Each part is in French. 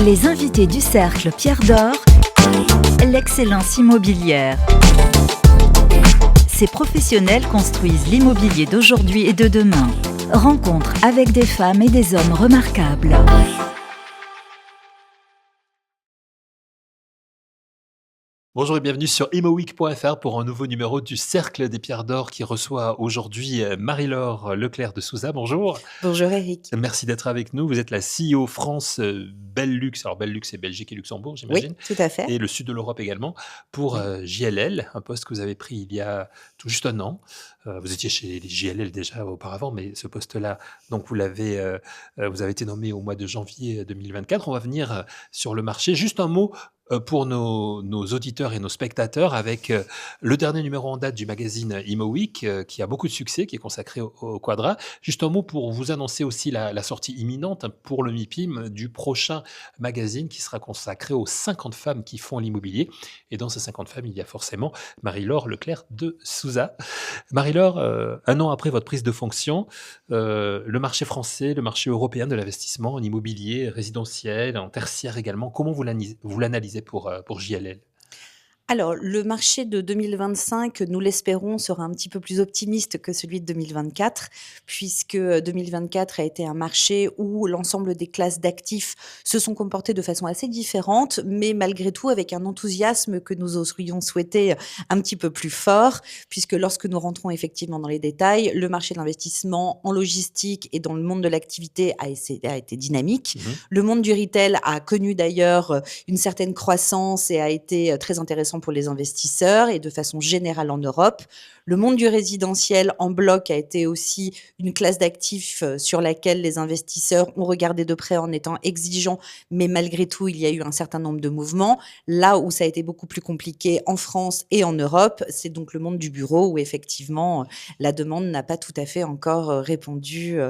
Les invités du Cercle Pierre d'Or, l'excellence immobilière. Ces professionnels construisent l'immobilier d'aujourd'hui et de demain. Rencontre avec des femmes et des hommes remarquables. Bonjour et bienvenue sur immoweek.fr pour un nouveau numéro du Cercle des Pierres d'Or qui reçoit aujourd'hui Marie-Laure Leclerc de Souza. Bonjour. Bonjour Eric. Merci d'être avec nous. Vous êtes la CEO France Belux. Alors Belux, c'est Belgique et Luxembourg, j'imagine. Oui, tout à fait. Et le sud de l'Europe également pour JLL, un poste que vous avez pris il y a tout juste un an. Vous étiez chez JLL déjà auparavant, mais ce poste-là, donc vous avez été nommé au mois de janvier 2024. On va venir sur le marché. Juste un mot pour nos auditeurs et nos spectateurs avec le dernier numéro en date du magazine ImmoWeek qui a beaucoup de succès, qui est consacré au Quadra. Juste un mot pour vous annoncer aussi la sortie imminente pour le MIPIM du prochain magazine qui sera consacré aux 50 femmes qui font l'immobilier. Et dans ces 50 femmes, il y a forcément Marie-Laure Leclerc de Souza. Marie-Laure, un an après votre prise de fonction, le marché français, le marché européen de l'investissement en immobilier résidentiel, en tertiaire également, comment vous l'analysez pour JLL? Alors, le marché de 2025, nous l'espérons, sera un petit peu plus optimiste que celui de 2024, puisque 2024 a été un marché où l'ensemble des classes d'actifs se sont comportées de façon assez différente, mais malgré tout avec un enthousiasme que nous aurions souhaité un petit peu plus fort, puisque lorsque nous rentrons effectivement dans les détails, le marché de l'investissement en logistique et dans le monde de l'activité a été dynamique. Le monde du retail a connu d'ailleurs une certaine croissance et a été très intéressant pour les investisseurs et de façon générale en Europe. Le monde du résidentiel en bloc a été aussi une classe d'actifs sur laquelle les investisseurs ont regardé de près en étant exigeants, mais malgré tout, il y a eu un certain nombre de mouvements. Là où ça a été beaucoup plus compliqué en France et en Europe, c'est donc le monde du bureau où effectivement la demande n'a pas tout à fait encore répondu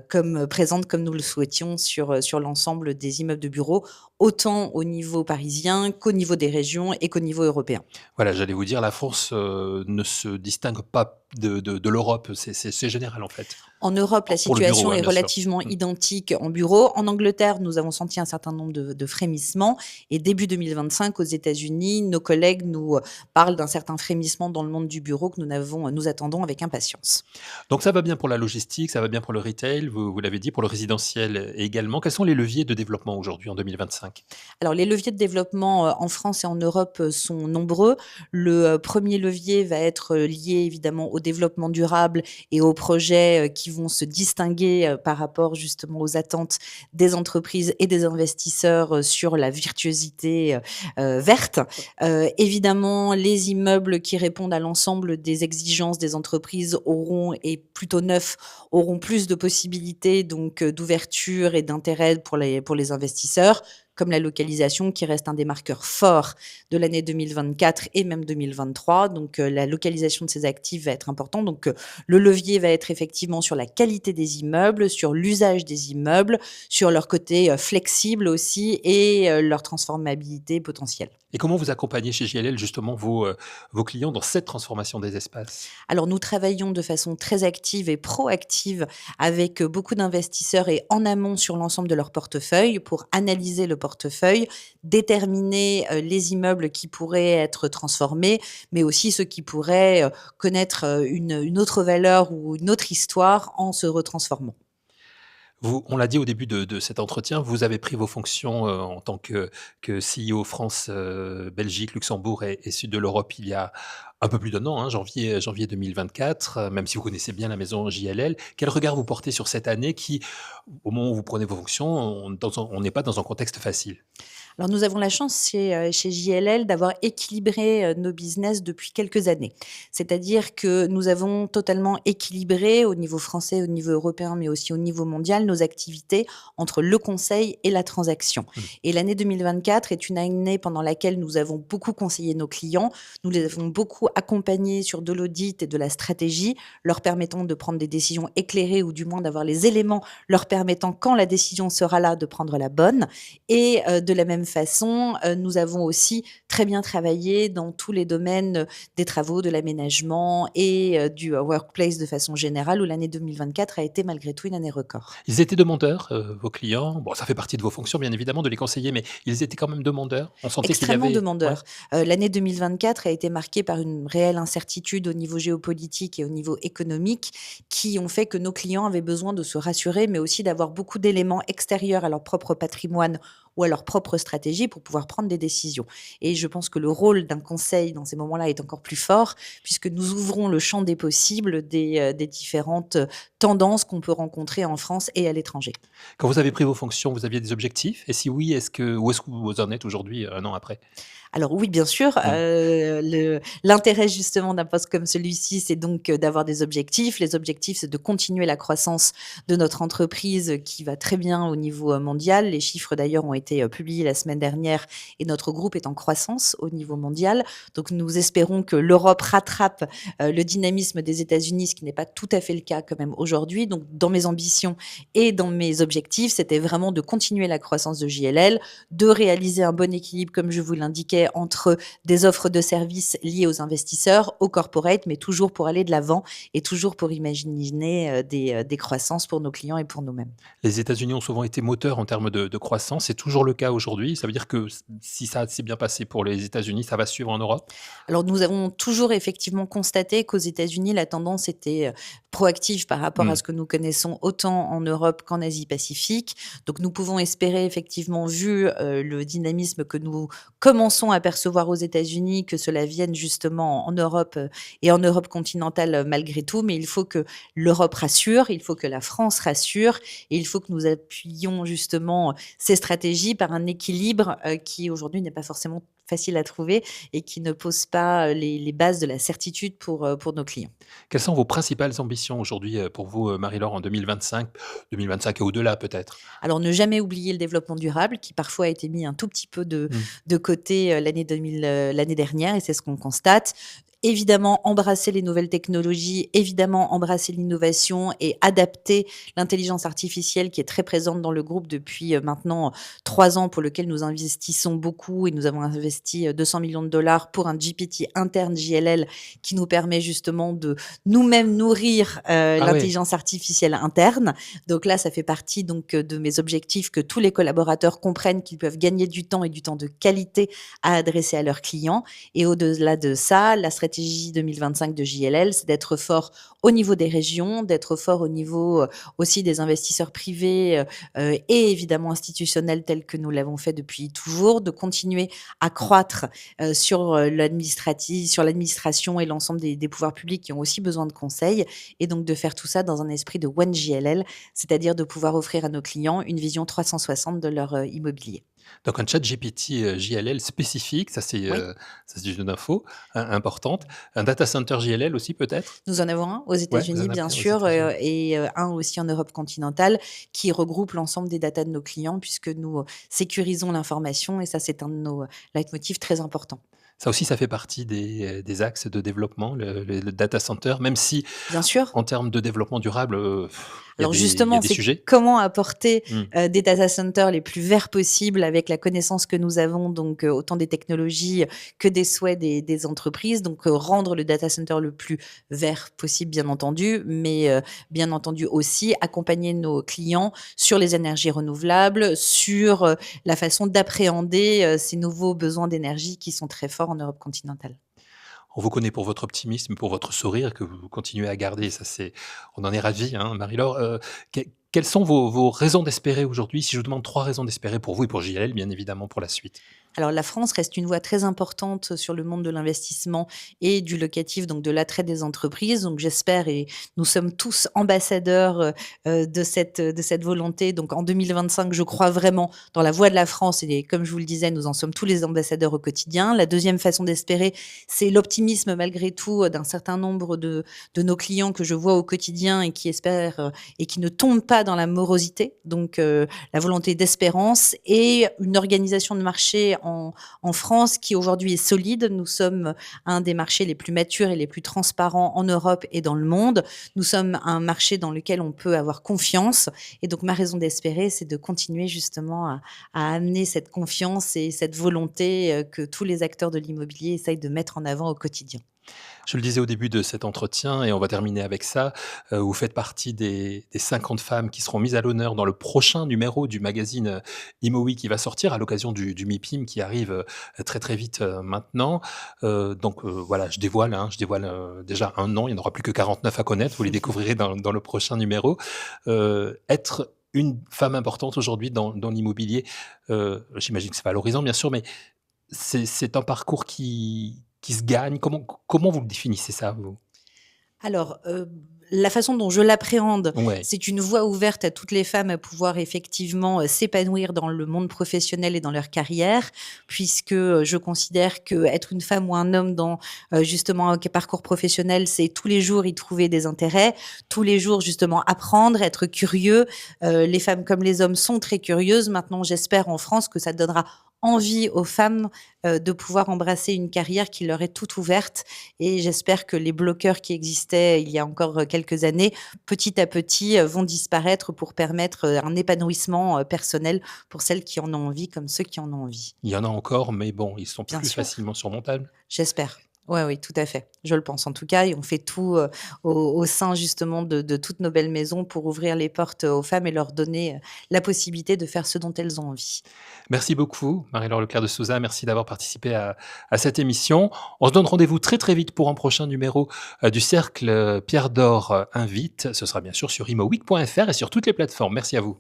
comme présente comme nous le souhaitions sur l'ensemble des immeubles de bureaux, autant au niveau parisien qu'au niveau des régions et qu'au niveau européen. Voilà, j'allais vous dire, la France ne se distingue pas de l'Europe, c'est général en fait. En Europe, la Pour le bureau, situation est bien sûr. relativement identique en bureau. En Angleterre, nous avons senti un certain nombre de frémissements. Et début 2025, aux États-Unis, nos collègues nous parlent d'un certain frémissement dans le monde du bureau que nous attendons avec impatience. Donc ça va bien pour la logistique, ça va bien pour le retail, vous l'avez dit, pour le résidentiel également. Quels sont les leviers de développement aujourd'hui en 2025? Alors, les leviers de développement en France et en Europe sont nombreux. Le premier levier va être lié évidemment au développement durable et aux projets qui vont se distinguer par rapport justement aux attentes des entreprises et des investisseurs sur la virtuosité verte. Évidemment, les immeubles qui répondent à l'ensemble des exigences des entreprises et plutôt neufs, auront plus de possibilités donc d'ouverture et d'intérêt pour les investisseurs, comme la localisation qui reste un des marqueurs forts de l'année 2024 et même 2023. Donc, la localisation de ces actifs va être importante. Donc, le levier va être effectivement sur la qualité des immeubles, sur l'usage des immeubles, sur leur côté flexible aussi et leur transformabilité potentielle. Et comment vous accompagnez chez JLL justement vos clients dans cette transformation des espaces? Alors, nous travaillons de façon très active et proactive avec beaucoup d'investisseurs et en amont sur l'ensemble de leur portefeuille pour analyser le portefeuille, déterminer les immeubles qui pourraient être transformés, mais aussi ceux qui pourraient connaître une autre valeur ou une autre histoire en se retransformant. On l'a dit au début de cet entretien, vous avez pris vos fonctions en tant que CEO France, Belgique, Luxembourg et sud de l'Europe il y a un peu plus d'un an, hein, janvier 2024, même si vous connaissez bien la maison JLL. Quel regard vous portez sur cette année qui, au moment où vous prenez vos fonctions, on n'est pas dans un contexte facile? Alors, nous avons la chance chez JLL d'avoir équilibré nos business depuis quelques années. C'est-à-dire que nous avons totalement équilibré au niveau français, au niveau européen, mais aussi au niveau mondial, nos activités entre le conseil et la transaction. Et l'année 2024 est une année pendant laquelle nous avons beaucoup conseillé nos clients, nous les avons beaucoup accompagnés sur de l'audit et de la stratégie, leur permettant de prendre des décisions éclairées ou du moins d'avoir les éléments leur permettant, quand la décision sera là, de prendre la bonne. Et de la même même façon, nous avons aussi très bien travaillé dans tous les domaines des travaux, de l'aménagement et du workplace de façon générale, où l'année 2024 a été malgré tout une année record. Ils étaient demandeurs, vos clients? Bon, ça fait partie de vos fonctions, bien évidemment, de les conseiller, mais ils étaient quand même demandeurs? On sentait qu'il y Extrêmement avait ouais? demandeur. L'année 2024 a été marquée par une réelle incertitude au niveau géopolitique et au niveau économique qui ont fait que nos clients avaient besoin de se rassurer, mais aussi d'avoir beaucoup d'éléments extérieurs à leur propre patrimoine ou à leur propre stratégie pour pouvoir prendre des décisions. Et je pense que le rôle d'un conseil dans ces moments-là est encore plus fort puisque nous ouvrons le champ des possibles des différentes tendances qu'on peut rencontrer en France et à l'étranger. Quand vous avez pris vos fonctions, vous aviez des objectifs? Et si oui, où est-ce que vous en êtes aujourd'hui, 1 an après? Alors oui, bien sûr, Mmh. l'intérêt justement d'un poste comme celui-ci, c'est donc, d'avoir des objectifs. Les objectifs, c'est de continuer la croissance de notre entreprise, qui va très bien au niveau, mondial. Les chiffres d'ailleurs ont été, publiés la semaine dernière et notre groupe est en croissance au niveau mondial. Donc nous espérons que l'Europe rattrape, le dynamisme des États-Unis, ce qui n'est pas tout à fait le cas quand même aujourd'hui. Donc dans mes ambitions et dans mes objectifs, c'était vraiment de continuer la croissance de JLL, de réaliser un bon équilibre, comme je vous l'indiquais, entre des offres de services liées aux investisseurs, aux corporates, mais toujours pour aller de l'avant et toujours pour imaginer des croissances pour nos clients et pour nous-mêmes. Les États-Unis ont souvent été moteurs en termes de croissance. C'est toujours le cas aujourd'hui? Ça veut dire que si ça s'est bien passé pour les États-Unis, ça va suivre en Europe? Alors nous avons toujours effectivement constaté qu'aux États-Unis, la tendance était proactive par rapport à Mmh. ce que nous connaissons autant en Europe qu'en Asie-Pacifique. Donc nous pouvons espérer effectivement, vu le dynamisme que nous commençons à percevoir aux États-Unis, que cela vienne justement en Europe et en Europe continentale malgré tout. Mais il faut que l'Europe rassure, il faut que la France rassure et il faut que nous appuyions justement ces stratégies par un équilibre qui aujourd'hui n'est pas forcément facile à trouver et qui ne pose pas les bases de la certitude pour nos clients. Quelles sont vos principales ambitions aujourd'hui, pour vous, Marie-Laure, en 2025? 2025 et au-delà peut-être? Alors ne jamais oublier le développement durable qui parfois a été mis un tout petit peu Mmh. de côté, l'année dernière et c'est ce qu'on constate. Évidemment, embrasser les nouvelles technologies, évidemment embrasser l'innovation et adapter l'intelligence artificielle qui est très présente dans le groupe depuis, maintenant 3 ans pour lequel nous investissons beaucoup et nous avons investi, 200 millions de dollars pour un GPT interne JLL qui nous permet justement de nous-mêmes nourrir, Ah ouais, l'intelligence artificielle interne. Donc là, ça fait partie donc, de mes objectifs que tous les collaborateurs comprennent qu'ils peuvent gagner du temps et du temps de qualité à adresser à leurs clients et au-delà de ça, la stratégie 2025 de JLL, c'est d'être fort au niveau des régions, d'être fort au niveau, aussi des investisseurs privés, et évidemment institutionnels tels que nous l'avons fait depuis toujours, de continuer à croître, sur l'administration et l'ensemble des pouvoirs publics qui ont aussi besoin de conseils et donc de faire tout ça dans un esprit de One JLL, c'est-à-dire de pouvoir offrir à nos clients une vision 360 de leur, immobilier. donc un ChatGPT, JLL spécifique, Oui. ça c'est une info importante. Un data center JLL aussi peut-être? Nous en avons un aux Ouais, vous États-Unis, en bien avez un aux sûr, États-Unis. et un aussi en Europe continentale qui regroupe l'ensemble des datas de nos clients puisque nous, sécurisons l'information et ça, c'est un de nos leitmotifs très importants. Ça aussi, ça fait partie des axes de développement, le data center, même si Bien sûr. en termes de développement durable, Alors il y a justement, des c'est sujets. comment apporter, Mmh. des data centers les plus verts possibles avec la connaissance que nous avons, donc autant des technologies que des souhaits des entreprises. Donc rendre le data center le plus vert possible, bien entendu, mais bien entendu aussi accompagner nos clients sur les énergies renouvelables, sur, la façon d'appréhender, ces nouveaux besoins d'énergie qui sont très forts en Europe continentale. On vous connaît pour votre optimisme, pour votre sourire que vous continuez à garder, ça c'est on en est ravis, hein, Marie-Laure. Quelles sont vos raisons d'espérer aujourd'hui? Si je vous demande 3 raisons d'espérer pour vous et pour JLL, bien évidemment pour la suite. Alors la France reste une voie très importante sur le monde de l'investissement et du locatif, donc de l'attrait des entreprises. Donc j'espère et nous sommes tous ambassadeurs, de cette volonté. Donc en 2025, je crois vraiment dans la voie de la France et comme je vous le disais, nous en sommes tous les ambassadeurs au quotidien. La deuxième façon d'espérer, c'est l'optimisme malgré tout, d'un certain nombre de nos clients que je vois au quotidien et qui espèrent, et qui ne tombent pas pas dans la morosité, donc la volonté d'espérance et une organisation de marché en France qui aujourd'hui est solide. Nous sommes un des marchés les plus matures et les plus transparents en Europe et dans le monde. Nous sommes un marché dans lequel on peut avoir confiance et donc ma raison d'espérer, c'est de continuer justement à amener cette confiance et cette volonté que tous les acteurs de l'immobilier essayent de mettre en avant au quotidien. Je le disais au début de cet entretien et on va terminer avec ça, vous faites partie des 50 femmes qui seront mises à l'honneur dans le prochain numéro du magazine, IMO qui va sortir à l'occasion du MIPIM qui arrive, très, très vite, maintenant. Donc voilà, je dévoile, déjà un nom, il n'y en aura plus que 49 à connaître, vous les découvrirez dans le prochain numéro. Être une femme importante aujourd'hui dans l'immobilier, j'imagine que c'est valorisant bien sûr, mais c'est un parcours qui se gagne. Comment vous le définissez ça, vous? Alors, la façon dont je l'appréhende, Ouais, c'est une voie ouverte à toutes les femmes à pouvoir effectivement, s'épanouir dans le monde professionnel et dans leur carrière, puisque, je considère qu'être une femme ou un homme dans, justement un parcours professionnel, c'est tous les jours y trouver des intérêts, tous les jours justement apprendre, être curieux. Les femmes comme les hommes sont très curieuses. Maintenant, j'espère en France que ça donnera envie aux femmes, de pouvoir embrasser une carrière qui leur est toute ouverte et j'espère que les bloqueurs qui existaient il y a encore, quelques années, petit à petit, vont disparaître pour permettre, un épanouissement, personnel pour celles qui en ont envie comme ceux qui en ont envie. il y en a encore, mais bon, ils sont Bien plus sûr, facilement surmontables. j'espère. Ouais, oui, tout à fait. Je le pense en tout cas et on fait tout, au sein justement de toutes nos belles maisons pour ouvrir les portes, aux femmes et leur donner, la possibilité de faire ce dont elles ont envie. Merci beaucoup, Marie-Laure Leclerc de Souza. Merci d'avoir participé à cette émission. On se donne rendez-vous très, très vite pour un prochain numéro, du Cercle, Pierre d'Or, invite. Ce sera bien sûr sur imoweek.fr et sur toutes les plateformes. Merci à vous.